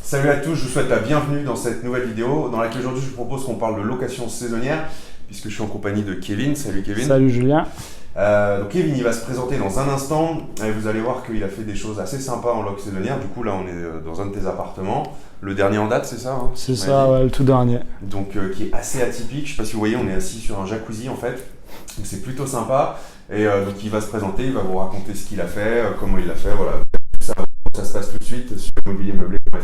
Salut à tous, je vous souhaite la bienvenue dans cette nouvelle vidéo dans laquelle aujourd'hui je vous propose qu'on parle de location saisonnière puisque je suis en compagnie de Kevin. Salut Kevin. Salut Julien. Donc Kevin il va se présenter dans un instant et vous allez voir qu'il a fait des choses assez sympas en loc saisonnière. Du coup là on est dans un de tes appartements, le dernier en date c'est ça C'est ça, ouais, le tout dernier. Donc qui est assez atypique, je sais pas si vous voyez on est assis sur un jacuzzi en fait, donc c'est plutôt sympa et donc il va se présenter, il va vous raconter ce qu'il a fait, comment il l'a fait, voilà. Ça se passe tout de suite sur immobiliermeublé.fr.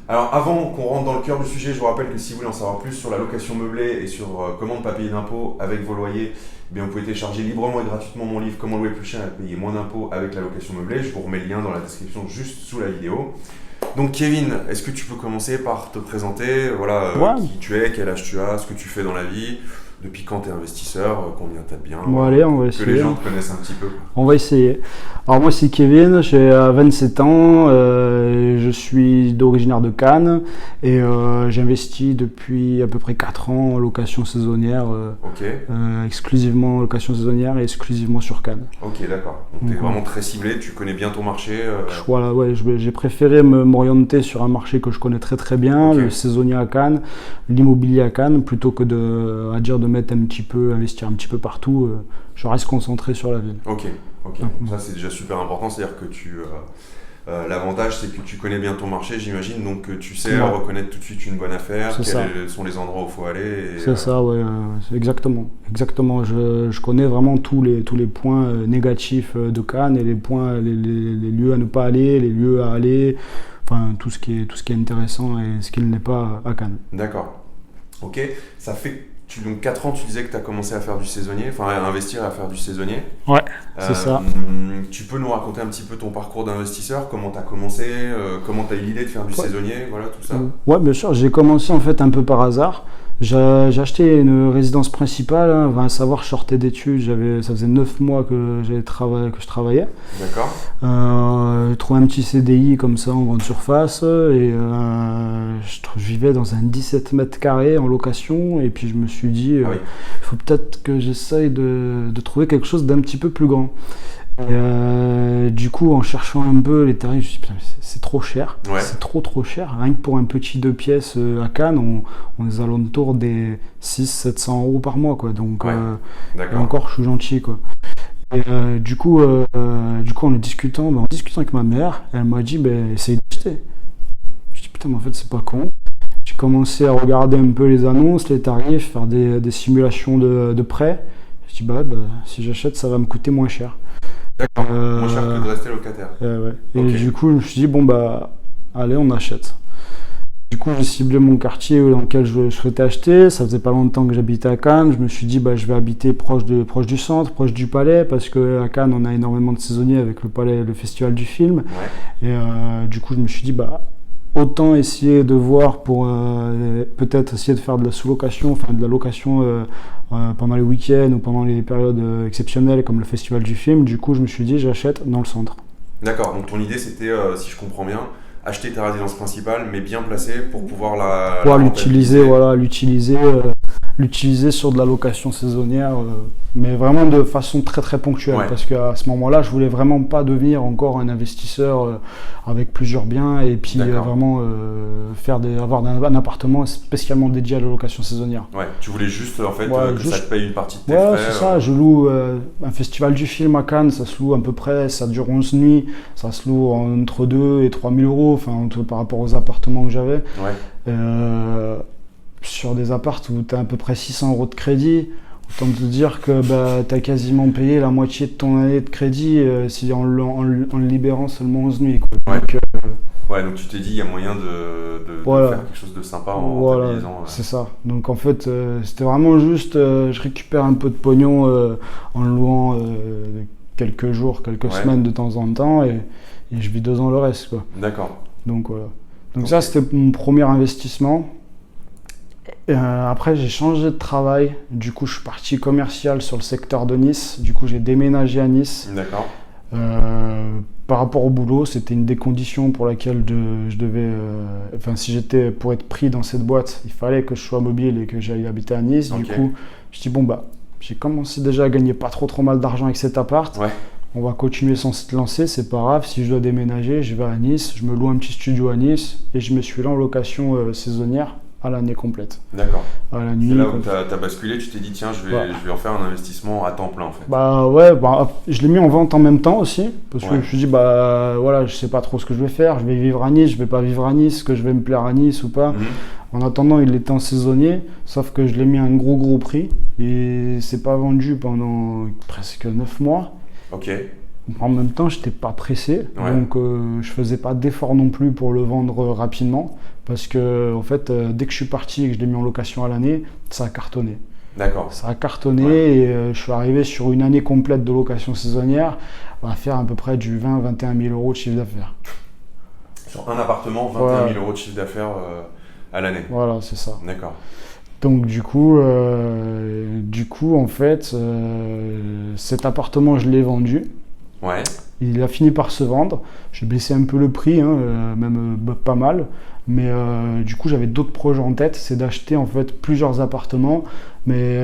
Alors avant qu'on rentre dans le cœur du sujet, je vous rappelle que si vous voulez en savoir plus sur la location meublée et sur comment ne pas payer d'impôts avec vos loyers, vous pouvez télécharger librement et gratuitement mon livre Comment louer plus cher et payer moins d'impôts avec la location meublée. Je vous remets le lien dans la description juste sous la vidéo. Donc Kevin, est-ce que tu peux commencer par te présenter, qui tu es, quel âge tu as, ce que tu fais dans la vie, depuis quand tu es investisseur, combien tu as bien, bon, allez, on va que essayer. Les gens te connaissent un petit peu. On va essayer. Alors moi c'est Kevin, j'ai 27 ans, je suis d'originaire de Cannes et j'investis depuis à peu près 4 ans en location saisonnière, exclusivement en location saisonnière et exclusivement sur Cannes. Ok, d'accord. Donc tu es vraiment très ciblé, tu connais bien ton marché. Voilà, ouais, j'ai préféré m'orienter sur un marché que je connais très bien, le saisonnier à Cannes, l'immobilier à Cannes, plutôt que de mettre investir un petit peu partout. Je reste concentré sur la ville. Ok. Ça c'est déjà super important, c'est-à-dire que l'avantage c'est que tu connais bien ton marché, j'imagine, donc tu sais reconnaître tout de suite une bonne affaire, quels sont les endroits où il faut aller. C'est ça, ouais, exactement. Je connais vraiment tous les points négatifs de Cannes et les lieux à ne pas aller, les lieux à aller, enfin tout ce qui est intéressant et ce qui ne l'est pas à Cannes. D'accord. Ok, ça fait donc 4 ans, tu disais que tu as commencé à faire du saisonnier, enfin à investir et à faire du saisonnier. Ouais, c'est ça. Tu peux nous raconter un petit peu ton parcours d'investisseur, comment tu as commencé, comment tu as eu l'idée de faire du saisonnier, voilà tout ça. Ouais, bien sûr, j'ai commencé en fait un peu par hasard. J'ai acheté une résidence principale, à savoir je sortais d'études, ça faisait 9 mois que je travaillais. D'accord. J'ai trouvé un petit CDI comme ça en grande surface et je vivais dans un 17 mètres carrés en location et puis je me suis dit, il faut peut-être que j'essaye de trouver quelque chose d'un petit peu plus grand. Et du coup, en cherchant un peu les tarifs, je me suis dit, putain, c'est trop cher, c'est trop cher. Rien que pour un petit 2 pièces à Cannes, on est aux alentours des 600-700 euros par mois, quoi. Donc, et encore, je suis gentil, quoi. Et du coup, en discutant avec ma mère, elle m'a dit, essaye d'acheter. Je dis, putain, mais en fait, c'est pas con. J'ai commencé à regarder un peu les annonces, les tarifs, faire des simulations de prêt. Je dis, si j'achète, ça va me coûter moins cher. D'accord, moins cher que de rester locataire. Et du coup, je me suis dit, allez, on achète. Du coup, j'ai ciblé mon quartier dans lequel je souhaitais acheter. Ça faisait pas longtemps que j'habitais à Cannes. Je me suis dit, je vais habiter proche du centre, proche du Palais, parce qu'à Cannes, on a énormément de saisonniers avec le Palais, le festival du film. Et du coup, je me suis dit, autant essayer de voir pour peut-être essayer de faire de la sous-location, enfin de la location pendant les week-ends ou pendant les périodes exceptionnelles comme le festival du film. Du coup, je me suis dit, j'achète dans le centre. D'accord, donc ton idée c'était, si je comprends bien, acheter ta résidence principale mais bien placée pour pouvoir l'utiliser sur de la location saisonnière, mais vraiment de façon très ponctuelle, parce qu'à ce moment-là, je voulais vraiment pas devenir encore un investisseur avec plusieurs biens et puis vraiment avoir un appartement spécialement dédié à la location saisonnière. Ouais, tu voulais juste en fait que ça te paye une partie de tes frais. C'est ça, je loue un festival du film à Cannes, ça se loue à peu près, ça dure 11 nuits, ça se loue entre 2 et 3 000 euros, enfin par rapport aux appartements que j'avais. Sur des apparts où tu as à peu près 600 euros de crédit, autant te dire que tu as quasiment payé la moitié de ton année de crédit en le libérant seulement 11 nuits. Quoi. Donc tu t'es dit il y a moyen de faire quelque chose de sympa en rentabilisant. C'est ça. Donc en fait, c'était vraiment juste, je récupère un peu de pognon en louant quelques jours, quelques semaines de temps en temps et je vis 2 ans le reste. Quoi. D'accord. Donc voilà. Donc ça, c'était mon premier investissement. Après, j'ai changé de travail. Du coup, je suis parti commercial sur le secteur de Nice. Du coup, j'ai déménagé à Nice. D'accord. Par rapport au boulot, c'était une des conditions pour laquelle je devais... si j'étais pour être pris dans cette boîte, il fallait que je sois mobile et que j'aille habiter à Nice. Du coup, je dis j'ai commencé déjà à gagner pas trop mal d'argent avec cet appart. Ouais. On va continuer sans se lancer, c'est pas grave. Si je dois déménager, je vais à Nice, je me loue un petit studio à Nice et je me suis là en location saisonnière à l'année complète. D'accord. À la nuit. C'est là où tu as basculé, tu t'es dit tiens, je vais en faire un investissement à temps plein en fait. Bah ouais, je l'ai mis en vente en même temps aussi, parce que je me suis dit bah voilà, je sais pas trop ce que je vais faire, je vais vivre à Nice, je vais pas vivre à Nice, est-ce que je vais me plaire à Nice ou pas. En attendant, il était en saisonnier, sauf que je l'ai mis à un gros prix et c'est pas vendu pendant presque 9 mois. Ok. En même temps, je n'étais pas pressé, donc je faisais pas d'effort non plus pour le vendre rapidement, parce que en fait, dès que je suis parti et que je l'ai mis en location à l'année, ça a cartonné. D'accord. Ça a cartonné et je suis arrivé sur une année complète de location saisonnière à faire à peu près du 20-21 000 euros de chiffre d'affaires. Sur un appartement, 21 000 euros de chiffre d'affaires à l'année. Voilà, c'est ça. D'accord. Donc du coup en fait, cet appartement, je l'ai vendu. Ouais. Il a fini par se vendre. J'ai baissé un peu le prix, même pas mal. Mais du coup, j'avais d'autres projets en tête. C'est d'acheter en fait plusieurs appartements, mais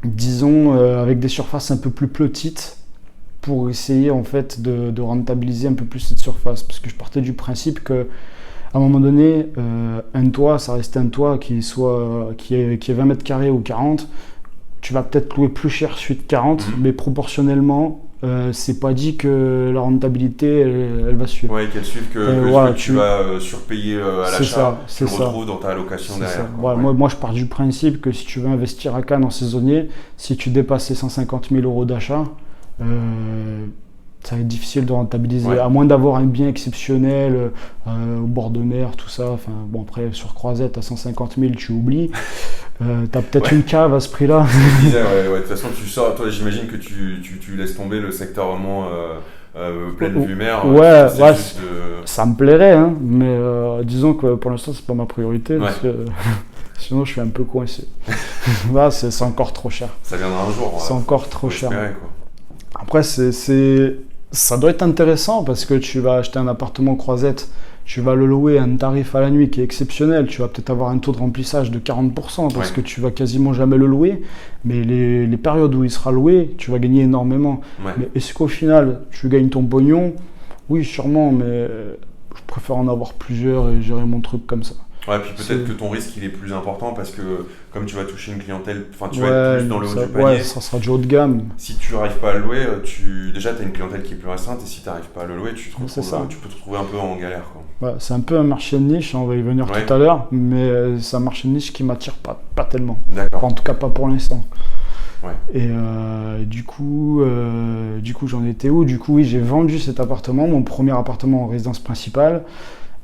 disons avec des surfaces un peu plus petites pour essayer en fait de rentabiliser un peu plus cette surface. Parce que je partais du principe que à un moment donné, un toit, ça restait un toit qui est 20 mètres carrés ou 40. Tu vas peut-être louer plus cher celui de 40, mais proportionnellement, c'est pas dit que la rentabilité elle va suivre. Oui, qu'elle suive que tu vas surpayer à l'achat, tu le retrouves dans ta allocation derrière. Ouais. Moi, je pars du principe que si tu veux investir à Cannes en saisonnier, si tu dépasses les 150 000 euros d'achat, ça va être difficile de rentabiliser, à moins d'avoir un bien exceptionnel au bord de mer, tout ça. Enfin, bon, après, sur Croisette, à 150 000, tu oublies. T'as peut-être une cave à ce prix-là. De toute façon, tu sors, toi, j'imagine que tu laisses tomber le secteur vraiment pleine vue mer. Ça me plairait, hein, mais disons que pour l'instant, c'est pas ma priorité, parce que sinon, je suis un peu coincé. Là, c'est encore trop cher. Ça viendra un jour. C'est encore trop cher. Espérer, quoi. Après, ça doit être intéressant parce que tu vas acheter un appartement Croisette, tu vas le louer à un tarif à la nuit qui est exceptionnel, tu vas peut-être avoir un taux de remplissage de 40% parce que tu vas quasiment jamais le louer, mais les périodes où il sera loué, tu vas gagner énormément. Mais est-ce qu'au final, tu gagnes ton pognon? Oui, sûrement, mais je préfère en avoir plusieurs et gérer mon truc comme ça. Ouais, puis peut-être que ton risque il est plus important parce que comme tu vas toucher une clientèle, enfin tu vas être plus dans le haut du panier. Ouais, ça sera du haut de gamme. Si tu n'arrives pas à le louer, déjà tu as une clientèle qui est plus restreinte et si tu n'arrives pas à le louer, tu peux te retrouver un peu en galère, quoi. Ouais, c'est un peu un marché de niche, on va y venir tout à l'heure, mais c'est un marché de niche qui m'attire pas tellement. D'accord. Enfin, en tout cas pas pour l'instant. Ouais. Et du coup j'en étais où? Du coup oui, j'ai vendu cet appartement, mon premier appartement en résidence principale.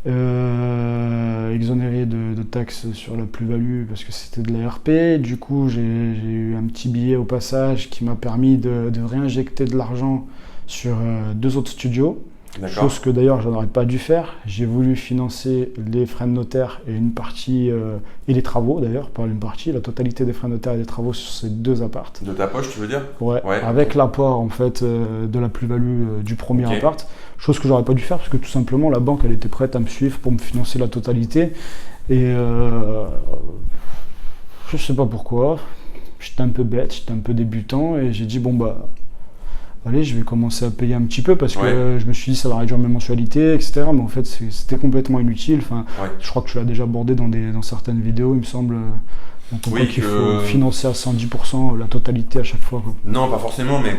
Exonéré de taxes sur la plus-value parce que c'était de la RP. Du coup, j'ai eu un petit billet au passage qui m'a permis de réinjecter de l'argent sur 2 autres studios. Chose que d'ailleurs, je n'aurais pas dû faire. J'ai voulu financer les frais de notaire et une partie, et les travaux d'ailleurs, pas une partie, la totalité des frais de notaire et des travaux sur ces 2 apparts. De ta poche, tu veux dire? Ouais, avec l'apport en fait de la plus-value du premier appart. Chose que j'aurais pas dû faire parce que tout simplement la banque elle était prête à me suivre pour me financer la totalité. Et je sais pas pourquoi, j'étais un peu bête, j'étais un peu débutant et j'ai dit bon bah allez, je vais commencer à payer un petit peu parce que je me suis dit ça va réduire mes mensualités, etc. Mais en fait c'était complètement inutile. Enfin, je crois que tu l'as déjà abordé dans certaines vidéos, il me semble. Qu'il faut financer à 110% la totalité à chaque fois, quoi. Non, pas forcément, mais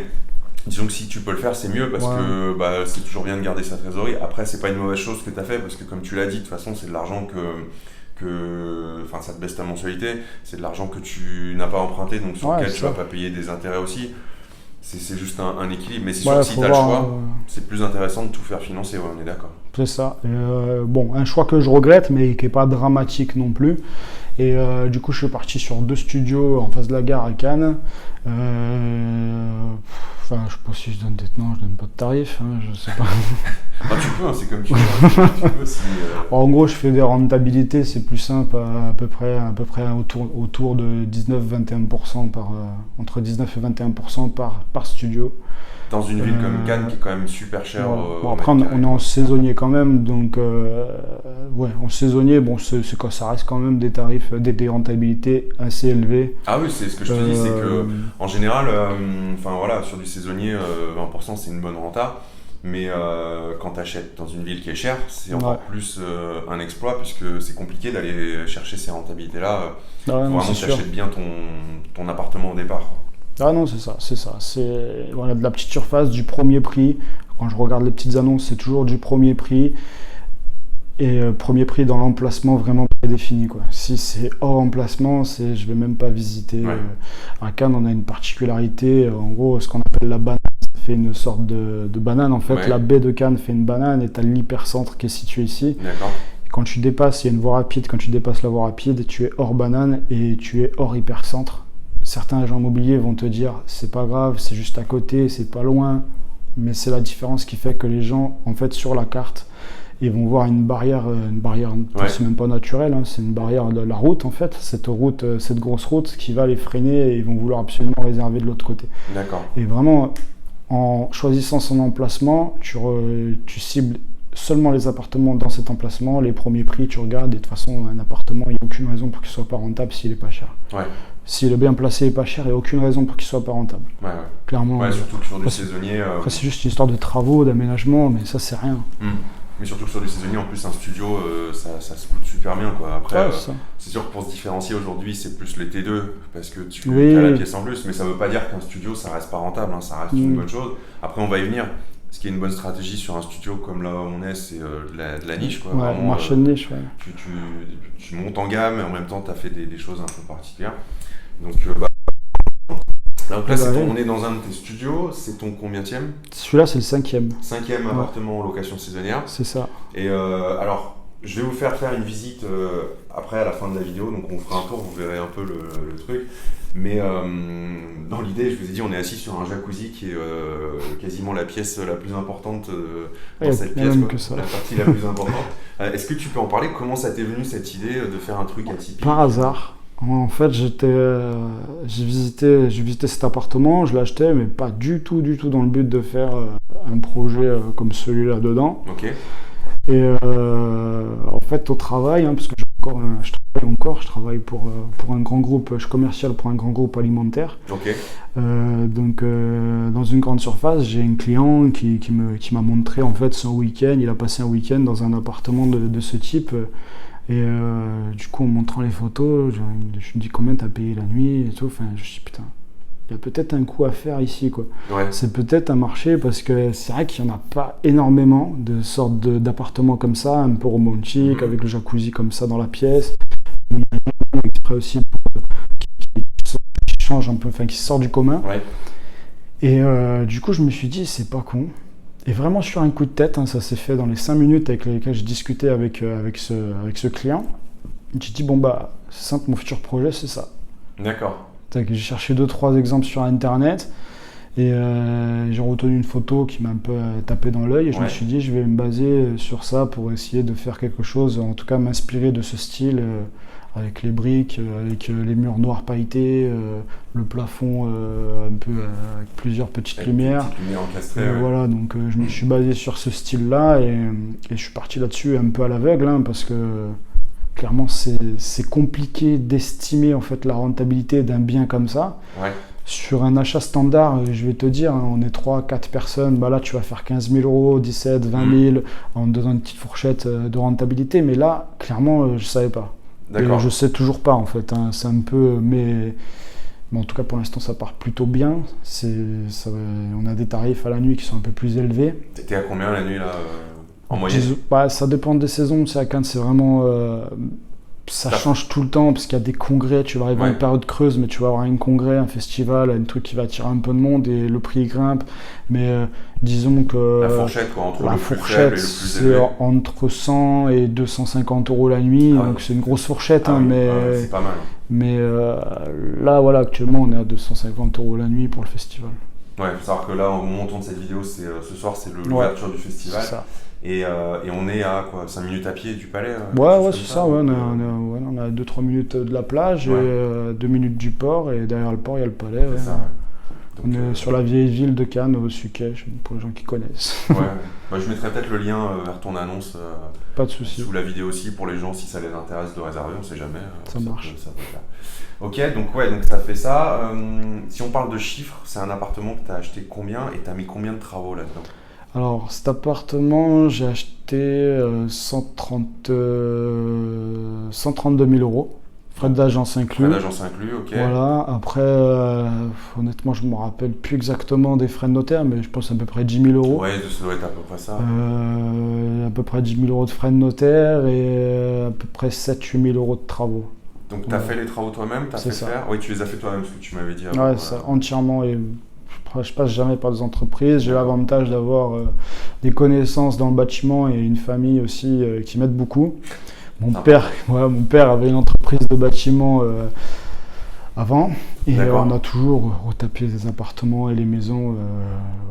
disons que si tu peux le faire, c'est mieux parce que c'est toujours bien de garder sa trésorerie. Après, c'est pas une mauvaise chose que tu as fait parce que comme tu l'as dit, de toute façon, c'est de l'argent ça te baisse ta mensualité, c'est de l'argent que tu n'as pas emprunté, donc sur lequel tu vas pas payer des intérêts aussi. C'est juste un équilibre, mais c'est sûr que si tu as le choix, c'est plus intéressant de tout faire financer, on est d'accord. C'est ça. Un choix que je regrette, mais qui n'est pas dramatique non plus. Et du coup, je suis parti sur 2 studios en face de la gare à Cannes. Enfin, je sais pas si je donne non, je donne pas de tarif, hein, je sais pas. Ah, tu peux, hein, c'est comme tu veux. Tu peux si, En gros, je fais des rentabilités, c'est plus simple, à peu près autour de 19-21% entre 19 et 21% par studio. dans une ville comme Cannes qui est quand même super chère. Voilà. Bon, après, on est en saisonnier quand même, donc ouais, en saisonnier, bon, ça reste quand même des tarifs, des rentabilités assez élevées. Ah oui, c'est ce que je te dis, c'est que en général, enfin voilà, sur du saisonnier, 20% c'est une bonne renta. Mais quand tu achètes dans une ville qui est chère, c'est encore plus un exploit puisque c'est compliqué d'aller chercher ces rentabilités-là. Il faut vraiment que tu achètes bien ton appartement au départ. Ah non, c'est ça. C'est voilà, de la petite surface, du premier prix. Quand je regarde les petites annonces, c'est toujours du premier prix. Et premier prix dans l'emplacement vraiment prédéfini, quoi. Si c'est hors emplacement, je vais même pas visiter. Ouais. À Cannes, on a une particularité. En gros, ce qu'on appelle la banane, ça fait une sorte de banane. En fait, Ouais. la baie de Cannes fait une banane et tu as l'hypercentre qui est situé ici. D'accord. Quand tu dépasses, il y a une voie rapide. Quand tu dépasses la voie rapide, tu es hors banane et tu es hors hypercentre. Certains agents immobiliers vont te dire c'est pas grave, c'est juste à côté, c'est pas loin, mais c'est la différence qui fait que les gens, en fait, sur la carte, ils vont voir une barrière, Ouais. c'est même pas naturel, hein, c'est une barrière de la route en fait, cette grosse route qui va les freiner et ils vont vouloir absolument réserver de l'autre côté. D'accord. Et vraiment, en choisissant son emplacement, tu cibles seulement les appartements dans cet emplacement, les premiers prix, tu regardes, et de toute façon, un appartement, il n'y a aucune raison pour qu'il soit pas rentable s'il est pas cher. Ouais. S'il est bien placé et pas cher, il n'y a aucune raison pour qu'il soit pas rentable. Ouais. Clairement. Ouais, surtout que sur du après, saisonnier. Après, c'est juste une histoire de travaux, d'aménagement, mais ça, c'est rien. Mais surtout que sur du saisonnier, en plus, un studio, ça se coûte super bien, quoi. Après, Ouais, c'est ça. c'est sûr que pour se différencier aujourd'hui, c'est plus les T2 parce que tu Oui. as la pièce en plus, mais ça veut pas dire qu'un studio, ça reste pas rentable, hein, ça reste une bonne chose. Après, on va y venir. Ce qui est une bonne stratégie sur un studio comme là où on est, c'est de la niche, quoi. Ouais, Vraiment, marché de niche, ouais. tu montes en gamme et en même temps, tu as fait des choses un peu particulières. Donc, donc là, on est dans un de tes studios, c'est ton combienième? Celui-là, c'est le 5e. 5e appartement en location saisonnière. C'est ça. Et alors, je vais vous faire une visite après à la fin de la vidéo, donc on fera un tour, vous verrez un peu le truc. Mais dans l'idée, je vous ai dit, on est assis sur un jacuzzi qui est quasiment la pièce la plus importante dans cette pièce, quoi, la partie la plus importante. Est-ce que tu peux en parler? Comment ça t'est venu cette idée de faire un truc atypique? Par hasard. En fait, j'ai visité cet appartement, je l'ai acheté, mais pas du tout dans le but de faire un projet comme celui-là dedans. Ok. Et en fait, au travail, hein, parce que je travaille pour un grand groupe, je suis commercial pour un grand groupe alimentaire. Ok. Donc, dans une grande surface, j'ai un client qui m'a montré en fait son week-end. Il a passé un week-end dans un appartement de ce type. Et du coup, en montrant les photos, je me dis combien t'as payé la nuit et tout. Enfin, je me dis putain, il y a peut-être un coup à faire ici, quoi. Ouais. C'est peut-être un marché parce que c'est vrai qu'il n'y en a pas énormément de sortes d'appartements comme ça, un peu romantiques, avec le jacuzzi comme ça dans la pièce. Il y a un exprès aussi qui change un peu, enfin qui sort du commun. Ouais. Et du coup, je me suis dit, c'est pas con. Et vraiment sur un coup de tête, hein, ça s'est fait dans les 5 minutes avec lesquelles j'ai discuté avec ce client. J'ai dit, bon bah, c'est simple, mon futur projet, c'est ça. D'accord. J'ai cherché 2-3 exemples sur Internet et j'ai retenu une photo qui m'a un peu tapé dans l'œil et je me suis dit, je vais me baser sur ça pour essayer de faire quelque chose, en tout cas m'inspirer de ce style. Avec les briques, avec les murs noirs pailletés, le plafond un peu avec plusieurs petites lumières. Petites lumières encastrées, ouais. Voilà, donc je me suis basé sur ce style-là et je suis parti là-dessus un peu à l'aveugle, hein, parce que clairement c'est compliqué d'estimer en fait la rentabilité d'un bien comme ça. Ouais. Sur un achat standard, je vais te dire, hein, on est 3-4 personnes, bah là tu vas faire 15 000 euros, 17, 20 000 en donnant une petite fourchette de rentabilité, mais là clairement je savais pas. Et je sais toujours pas en fait, hein. C'est un peu, mais en tout cas pour l'instant ça part plutôt bien. On a des tarifs à la nuit qui sont un peu plus élevés. T'étais à combien la nuit là en moyenne? Ça dépend des saisons, à Cannes c'est vraiment... ça change tout le temps parce qu'il y a des congrès, tu vas arriver à une période creuse, mais tu vas avoir un congrès, un festival, un truc qui va attirer un peu de monde et le prix grimpe. Mais disons que la fourchette, quoi, entre la le plus fourchette, faible et le plus élevé. C'est entre 100 et 250 euros la nuit, donc c'est une grosse fourchette, hein, mais c'est pas mal. Mais là, voilà, actuellement, on est à 250 € la nuit pour le festival. Ouais, il faut savoir que là, au moment où on tourne cette vidéo, ce soir, c'est l'ouverture du festival. C'est ça. Et on est à quoi, 5 minutes à pied du palais Ouais, c'est ça. Ouais, on est à 2-3 minutes de la plage et 2 minutes du port. Et derrière le port, il y a le palais. C'est ça, ouais. Donc, on est sur la vieille ville de Cannes, au Suquet, pour les gens qui connaissent. Ouais, bah, je mettrai peut-être le lien vers ton annonce pas de souci. Sous la vidéo aussi pour les gens si ça les intéresse de réserver, on sait jamais. Ça marche. Ça peut faire. Ok, donc ça fait ça. Si on parle de chiffres, c'est un appartement que tu as acheté combien et tu as mis combien de travaux là-dedans? Alors, cet appartement, j'ai acheté 132 000 €. Frais d'agence inclus. Frais d'agence inclus, ok. Voilà, après, honnêtement, je ne me rappelle plus exactement des frais de notaire, mais je pense à peu près 10 000 €. Ouais, ça doit être à peu près ça. À peu près 10 000 € de frais de notaire et à peu près 7-8 000 € de travaux. Donc, tu as fait les travaux toi-même, tu as fait faire? Oui, tu les as fait toi-même, ce que tu m'avais dit avant. Ouais, ça, entièrement. Et je passe jamais par des entreprises. J'ai l'avantage d'avoir des connaissances dans le bâtiment et une famille aussi qui m'aide beaucoup. Mon père avait une entreprise de bâtiment avant et on a toujours retapé les appartements et les maisons.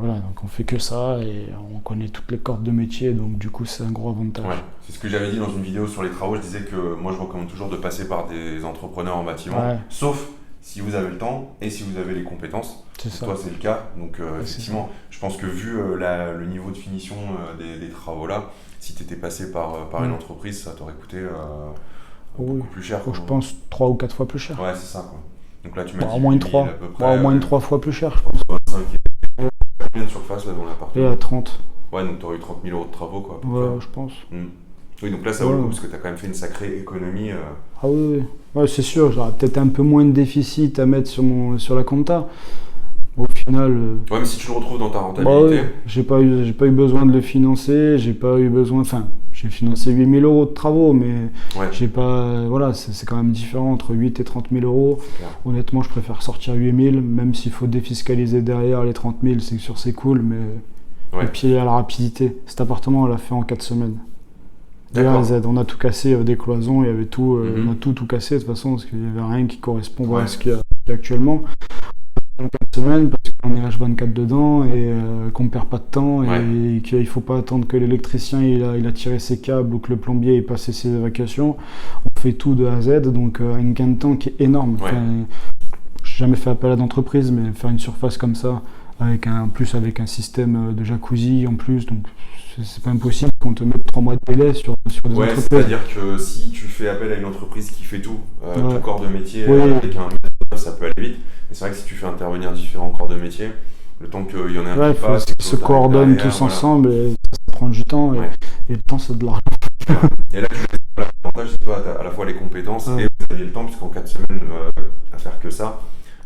Voilà, donc on fait que ça et on connaît toutes les cordes de métier, donc du coup c'est un gros avantage. Ouais, c'est ce que j'avais dit dans une vidéo sur les travaux. Je disais que moi je recommande toujours de passer par des entrepreneurs en bâtiment, sauf si vous avez le temps et si vous avez les compétences. Toi c'est le cas, donc effectivement, je pense que vu le niveau de finition des travaux là, si tu étais passé par une entreprise, ça t'aurait coûté beaucoup plus cher. Je pense 3 ou 4 fois plus cher. Ouais, c'est ça quoi. Donc là tu m'as dit au moins une 3. à peu près, au moins une 3 fois plus cher, je pense. Combien de surface là dans l'appartement? Et à 30. Ouais, donc tu aurais eu 30 000 € de travaux quoi. Ouais, je pense. Oui, donc là ça vaut le coup parce que tu as quand même fait une sacrée économie. Ah oui. Ouais, c'est sûr, j'aurais peut-être un peu moins de déficit à mettre sur la compta. Au final. Ouais, mais si tu le retrouves dans ta rentabilité. J'ai pas eu besoin de le financer, j'ai financé 8 000 € de travaux, mais j'ai pas. Voilà, c'est quand même différent entre 8 et 30 000 €. Honnêtement, je préfère sortir 8 000, même s'il faut défiscaliser derrière les 30 000, c'est sûr, c'est cool, mais. Et puis il y a la rapidité. Cet appartement, on l'a fait en 4 semaines. De A à Z, on a tout cassé, des cloisons, il y avait tout, on a tout cassé de toute façon, parce qu'il n'y avait rien qui correspond à ce qu'il y a actuellement. En 4 semaines, parce qu'on est H24 dedans et qu'on ne perd pas de temps et qu'il ne faut pas attendre que l'électricien il a tiré ses câbles ou que le plombier ait passé ses évacuations. On fait tout de A à Z, donc un gain de temps qui est énorme. Enfin, je n'ai jamais fait appel à d'entreprise, mais faire une surface comme ça, avec un système de jacuzzi en plus, donc c'est pas impossible qu'on te mette 3 mois de délai sur des entreprises. C'est-à-dire que si tu fais appel à une entreprise qui fait tout corps de métier, avec un ça peut aller vite. Mais c'est vrai que si tu fais intervenir différents corps de métier, le temps qu'il y en ait un qui passe, ils se coordonnent tous ensemble et ça prend du temps et le temps c'est de l'argent. Et là, l'avantage c'est que toi, tu as à la fois les compétences et vous avez le temps, puisqu'en 4 semaines à faire que ça,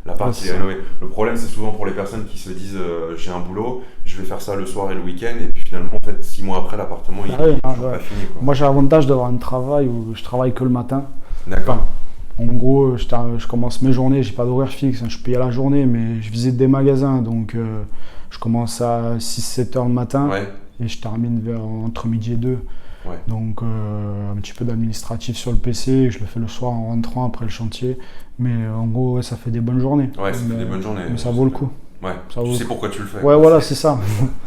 l'appart il est rénové. Le problème c'est souvent pour les personnes qui se disent j'ai un boulot, je vais faire ça le soir et le week-end, et puis finalement en fait 6 mois après l'appartement il est toujours pas fini. Moi j'ai l'avantage d'avoir un travail où je travaille que le matin. D'accord. En gros, je commence mes journées, j'ai pas d'horaire fixe, je paye à la journée, mais je visite des magasins, donc je commence à 6-7 heures le matin et je termine entre midi et 2. Donc un petit peu d'administratif sur le PC, je le fais le soir en rentrant après le chantier, mais en gros ça fait des bonnes journées. Ouais, ça fait des bonnes journées. Mais ça vaut le coup. Ouais, tu sais pourquoi tu le fais. Ouais, voilà, c'est ça.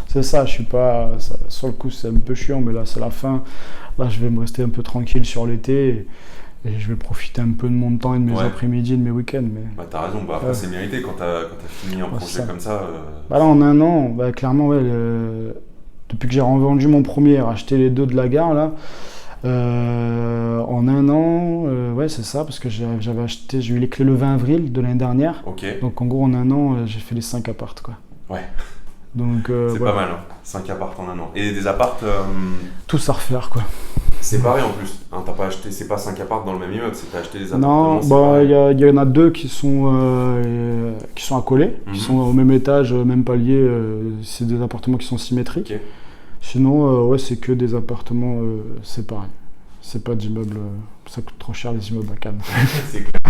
C'est ça, je suis pas. Sur le coup, c'est un peu chiant, mais là, c'est la fin. Là, je vais me rester un peu tranquille sur l'été et je vais profiter un peu de mon temps et de mes après-midi et de mes week-ends. Mais... Bah, t'as raison, après, c'est mérité quand t'as fini un projet comme ça. Bah, là, en un an, clairement, depuis que j'ai revendu mon premier, racheté les 2 de la gare, là. En un an, c'est ça, parce que j'ai eu les clés le 20 avril de l'année dernière. Donc en gros, en un an, j'ai fait les 5 apparts, quoi. Ouais. Donc, c'est pas mal, hein. 5 apparts en un an. Et des apparts... Tous à refaire, quoi. Séparés en plus, hein, t'as pas acheté, c'est pas 5 apparts dans le même immeuble, c'est t'as acheté des appartements séparés. Non, il y en a 2 qui sont accolés, qui sont au même étage, même palier, c'est des appartements qui sont symétriques. Sinon, c'est que des appartements séparés. C'est pas d'immeubles, ça coûte trop cher les immeubles à Cannes. C'est clair.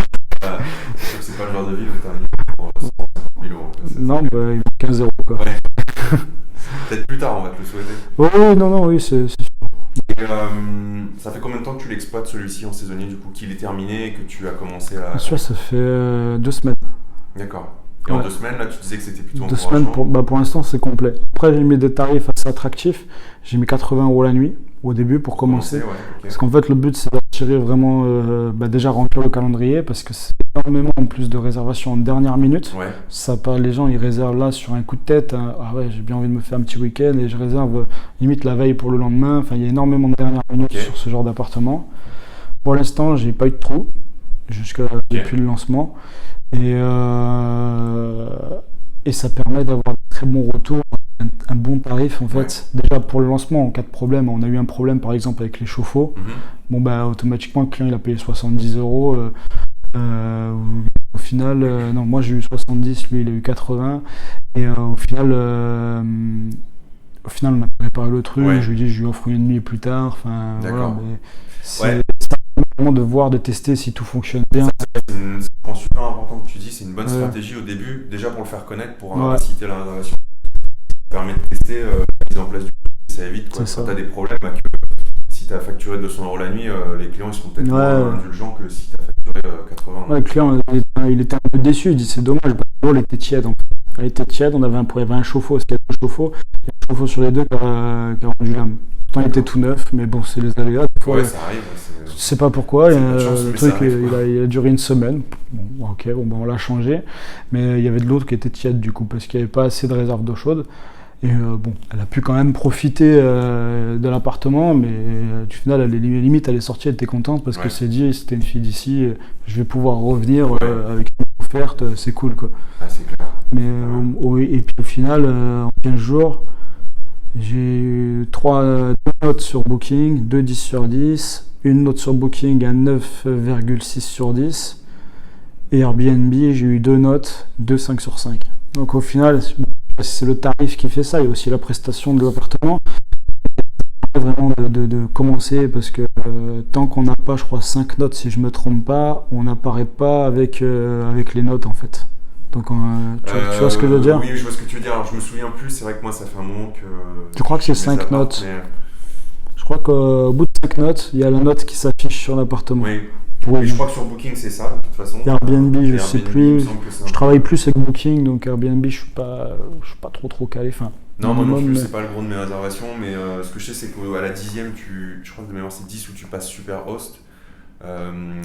C'est sûr que c'est pas le genre de ville où t'as un immeuble pour 150 000 €. Non, il vaut 15 € quoi. Peut-être plus tard, on va te le souhaiter. Oui, c'est sûr. ça fait combien de temps que tu l'exploites celui-ci en saisonnier du coup, qu'il est terminé et que tu as commencé à... Ça fait 2 semaines. D'accord. Et en 2 semaines, là, tu disais que c'était plutôt 2 semaines, pour l'instant, c'est complet. Après, j'ai mis des tarifs assez attractifs. J'ai mis 80 € la nuit au début pour commencer. Okay. Parce qu'en fait, le but, c'est d'attirer vraiment, déjà remplir le calendrier parce que c'est énormément en plus de réservations en dernière minute. Ouais. Ça part, les gens, ils réservent là sur un coup de tête. Hein. Ah ouais, j'ai bien envie de me faire un petit week-end et je réserve limite la veille pour le lendemain. Enfin, il y a énormément de dernière minute sur ce genre d'appartement. Pour l'instant, j'ai pas eu de trou depuis le lancement. Et ça permet d'avoir de très bons retours, un bon tarif en fait. Déjà pour le lancement, en cas de problème, on a eu un problème par exemple avec les chauffe-eau. Bon bah automatiquement le client il a payé 70 €. Au final, non, moi j'ai eu 70, lui il a eu 80. Et au final on a préparé le truc. Je lui ai dit je lui offre une nuit plus tard. Enfin voilà. Mais c'est vraiment de voir, de tester si tout fonctionne bien. C'est un point super important que tu dis, c'est une bonne stratégie au début, déjà pour le faire connaître, pour inciter la réservation. Ça permet de tester la mise en place du produit, ça évite quoi. Quand tu as des problèmes, que si tu as facturé 200 € la nuit, les clients ils seront peut-être moins indulgents que si tu as facturé 80 €. Le client il était un peu déçu, il dit c'est dommage, l'eau était tiède en fait. Elle était tiède, il y avait un chauffe-eau, parce qu'il y a un chauffe-eau, sur les deux qui a rendu l'âme. Il était tout neuf, mais bon, c'est les aléas. Des fois, ça arrive. Je sais pas pourquoi. Le truc, il a duré une semaine. Bon, on l'a changé. Mais il y avait de l'eau qui était tiède du coup, parce qu'il n'y avait pas assez de réserve d'eau chaude. Et elle a pu quand même profiter de l'appartement, mais du final, limite, elle est sortie, elle était contente parce que c'est dit, c'était une fille d'ici, je vais pouvoir revenir avec une offerte, c'est cool quoi. Ah, c'est clair. Mais et puis au final, en 15 jours. J'ai eu 2 notes sur Booking, 2 10 sur 10, une note sur Booking à 9,6 sur 10. Et Airbnb, j'ai eu 2 notes, 2 5 sur 5. Donc au final, c'est le tarif qui fait ça, il y a aussi la prestation de l'appartement. Vraiment de commencer parce que tant qu'on n'a pas, je crois, 5 notes si je ne me trompe pas, on n'apparaît pas avec les notes en fait. Donc, tu vois ce que je veux dire ? Oui, je vois ce que tu veux dire. Alors, je me souviens plus, c'est vrai que moi, ça fait un moment que... Je crois que c'est 5 notes. Mais... Je crois qu'au bout de 5 notes, il y a la note qui s'affiche sur l'appartement. Oui. Et je crois que sur Booking, c'est ça, de toute façon. Airbnb, je ne sais plus. Je travaille plus avec Booking, donc Airbnb, je suis pas trop calé. Enfin, non, moi non plus, c'est pas le gros de mes réservations, mais ce que je sais, c'est qu'à la 10e, je crois que de mémoire, c'est 10 où tu passes super host.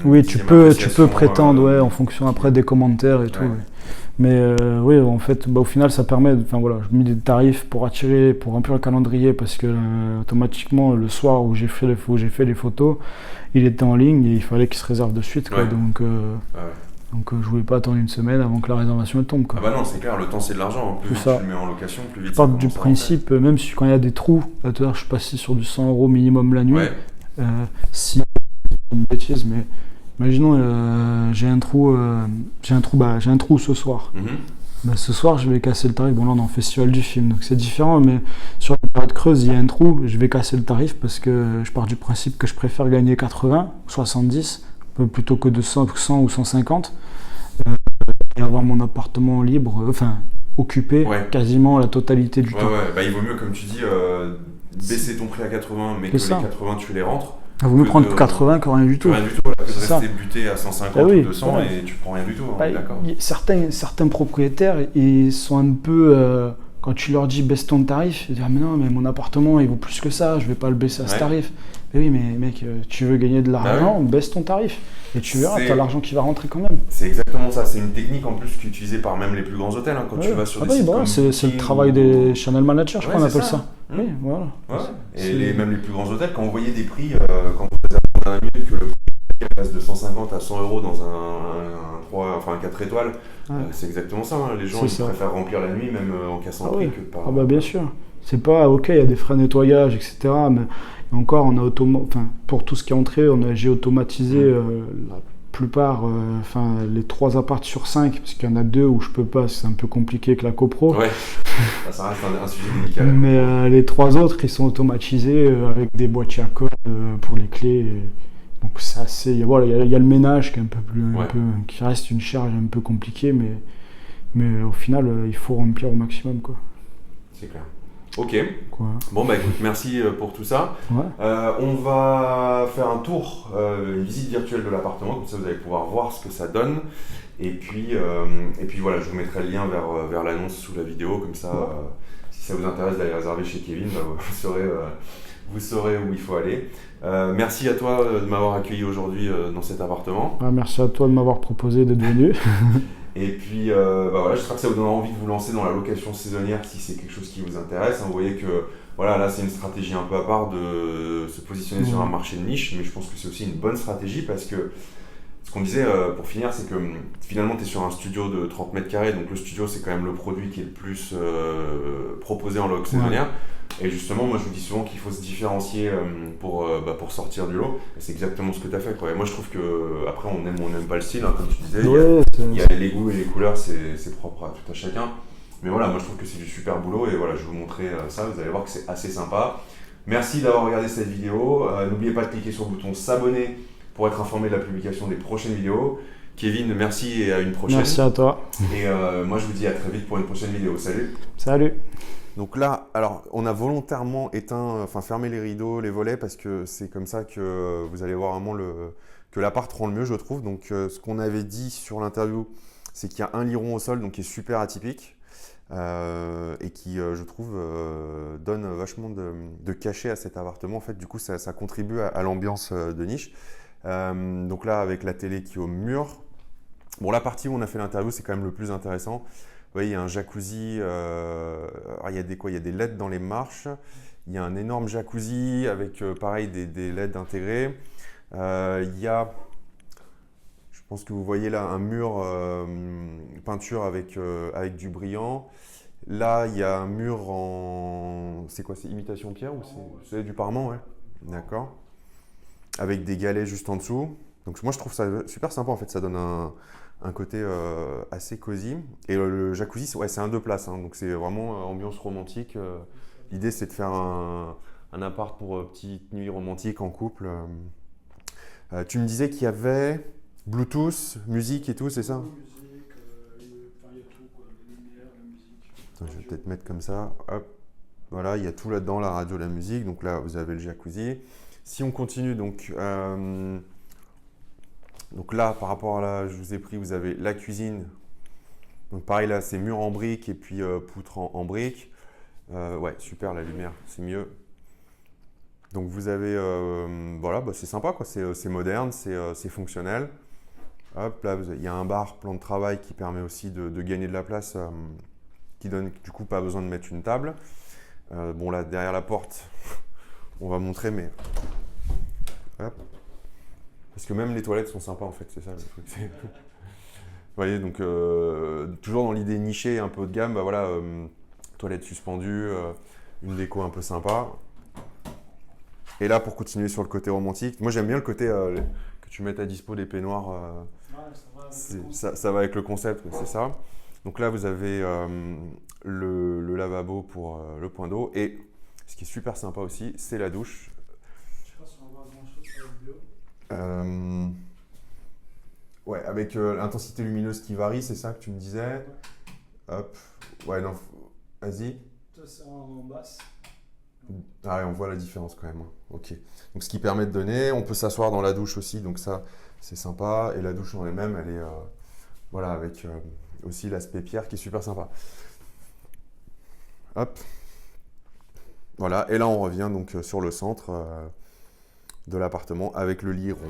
Oui, tu peux prétendre en fonction après des commentaires et tout. Ouais. Mais oui, en fait, au final, ça permet. Enfin voilà, je mets des tarifs pour remplir le calendrier parce que automatiquement, le soir où j'ai fait les photos, il était en ligne et il fallait qu'il se réserve de suite. Quoi, donc, je voulais pas attendre une semaine avant que la réservation tombe. Quoi. Ah bah non, c'est clair, le temps c'est de l'argent. Plus vite tu le mets en location, plus vite. Je pars du principe, même si quand il y a des trous, là tout à l'heure, je suis passé sur du 100 € minimum la nuit. Si une bêtise, mais imaginons j'ai un trou ce soir. Ce soir je vais casser le tarif. Bon là on est en festival du film donc c'est différent, mais sur la période creuse il y a un trou, je vais casser le tarif parce que je pars du principe que je préfère gagner 80, 70 plutôt que de 100 ou 150 et avoir mon appartement libre, occupé quasiment la totalité du temps. Il vaut mieux comme tu dis baisser ton prix à 80 mais que les 80 tu les rentres. Il vaut mieux prendre 80 que rien du tout. Rien du tout, que de rester buté à 150 ou 200 et tu prends rien du tout. D'accord. Certains propriétaires, ils sont un peu... quand tu leur dis baisse ton tarif, ils disent mais non, mais mon appartement il vaut plus que ça, je vais pas le baisser à ce tarif. Mais oui, mais mec, tu veux gagner de l'argent, baisse ton tarif. Et tu verras, tu as l'argent qui va rentrer quand même. C'est exactement ça, c'est une technique en plus qui est utilisée par même les plus grands hôtels. Quand tu vas sur des sites comme c'est le travail des channel managers, je crois qu'on appelle ça. Oui, voilà. Et même les plus grands hôtels, quand on voyait des prix, quand on faisait en dernière minute, que le prix passe de 150 à 100 € dans un 4 étoiles, c'est exactement ça. Les gens ils préfèrent remplir la nuit, même en cassant le prix que par... Ah bah bien sûr. C'est pas, il y a des frais de nettoyage, etc. Mais encore, on a pour tout ce qui est entré, j'ai automatisé la plupart, les 3 apparts sur 5, parce qu'il y en a 2 où je peux pas, c'est un peu compliqué avec la copro. Ouais, ça reste un sujet délicat. Mais les 3 autres, ils sont automatisés avec des boîtiers à code pour les clés. Donc c'est assez, il y a le ménage qui est qui reste une charge un peu compliquée, mais au final, il faut remplir au maximum, quoi. C'est clair. Ok. Voilà. Bon bah écoute, merci pour tout ça. Ouais. On va faire un tour, une visite virtuelle de l'appartement, comme ça vous allez pouvoir voir ce que ça donne. Et puis voilà, je vous mettrai le lien vers l'annonce sous la vidéo, comme ça, si ça vous intéresse d'aller réserver chez Kevin, bah, vous saurez où il faut aller. Merci à toi de m'avoir accueilli aujourd'hui dans cet appartement. Merci à toi de m'avoir proposé d'être venu. Et puis voilà, j'espère que ça vous donnera envie de vous lancer dans la location saisonnière si c'est quelque chose qui vous intéresse. Vous voyez que voilà, là c'est une stratégie un peu à part de se positionner sur un marché de niche, mais je pense que c'est aussi une bonne stratégie parce que ce qu'on disait pour finir, c'est que finalement tu es sur un studio de 30 mètres carrés, donc le studio c'est quand même le produit qui est le plus proposé en loc saisonnière. Et justement, moi je vous dis souvent qu'il faut se différencier pour sortir du lot. Et c'est exactement ce que tu as fait, quoi. Et moi je trouve que après on aime ou on n'aime pas le style, hein, comme tu disais. Il y a les goûts et les couleurs, c'est propre à tout à chacun. Mais voilà, moi je trouve que c'est du super boulot et voilà, je vais vous montrer ça. Vous allez voir que c'est assez sympa. Merci d'avoir regardé cette vidéo. N'oubliez pas de cliquer sur le bouton s'abonner pour être informé de la publication des prochaines vidéos. Kevin, merci et à une prochaine. Merci à toi. Et moi je vous dis à très vite pour une prochaine vidéo. Salut. Salut. Donc là, alors on a volontairement fermé les rideaux, les volets parce que c'est comme ça que vous allez voir vraiment que l'appart rend le mieux, je trouve. Donc ce qu'on avait dit sur l'interview, c'est qu'il y a un lit rond au sol, donc qui est super atypique et qui, je trouve, donne vachement de cachet à cet appartement. En fait, du coup, ça contribue à l'ambiance de niche. Donc là, avec la télé qui est au mur. Bon, la partie où on a fait l'interview, c'est quand même le plus intéressant. Vous voyez, il y a un jacuzzi, il y a des LED dans les marches, il y a un énorme jacuzzi avec pareil des LED intégrés. Il y a, je pense que vous voyez là, un mur peinture avec du brillant. Là, il y a un mur en, c'est quoi, c'est imitation pierre ou c'est du parement, ouais. D'accord. Avec des galets juste en dessous. Donc moi je trouve ça super sympa en fait, ça donne un côté assez cosy. Et le jacuzzi, c'est un 2 places, hein, donc c'est vraiment ambiance romantique. L'idée c'est de faire un appart pour petite nuit romantique en couple. Tu me disais qu'il y avait Bluetooth, musique et tout, c'est ça? Musique, il y a tout, quoi. Les lumières, la musique. Attends, je vais peut-être mettre comme ça. Hop. Voilà, il y a tout là-dedans, la radio, la musique. Donc là, vous avez le jacuzzi. Si on continue, donc là, par rapport à là, je vous ai pris, vous avez la cuisine. Donc pareil, là, c'est mur en briques et puis poutre en briques. Ouais, super, la lumière, c'est mieux. Donc vous avez, voilà, c'est sympa, quoi. C'est moderne, c'est fonctionnel. Hop, là, il y a un bar, plan de travail qui permet aussi de gagner de la place, qui donne du coup pas besoin de mettre une table. Bon, là, derrière la porte, on va montrer, mais hop. Parce que même les toilettes sont sympas en fait, c'est ça le truc. Vous voyez, donc toujours dans l'idée nichée, un peu haut de gamme, voilà, toilettes suspendues, une déco un peu sympa. Et là, pour continuer sur le côté romantique, moi j'aime bien le côté que tu mettes à dispo des peignoirs. Ça va avec le concept, c'est ça. Donc là, vous avez le lavabo pour le point d'eau. Et ce qui est super sympa aussi, c'est la douche. Je sais pas si on va voir grand-chose sur la vidéo. Ouais, avec l'intensité lumineuse qui varie, c'est ça que tu me disais. Ouais. Hop. Ouais, non, vas-y. Ça, c'est en basse. Ah ouais, on voit la différence quand même. Ok. Donc ce qui permet de donner, on peut s'asseoir dans la douche aussi, donc ça, c'est sympa. Et la douche en elle-même, elle est voilà, avec aussi l'aspect pierre qui est super sympa. Hop. Voilà, et là on revient donc sur le centre de l'appartement avec le lit rond.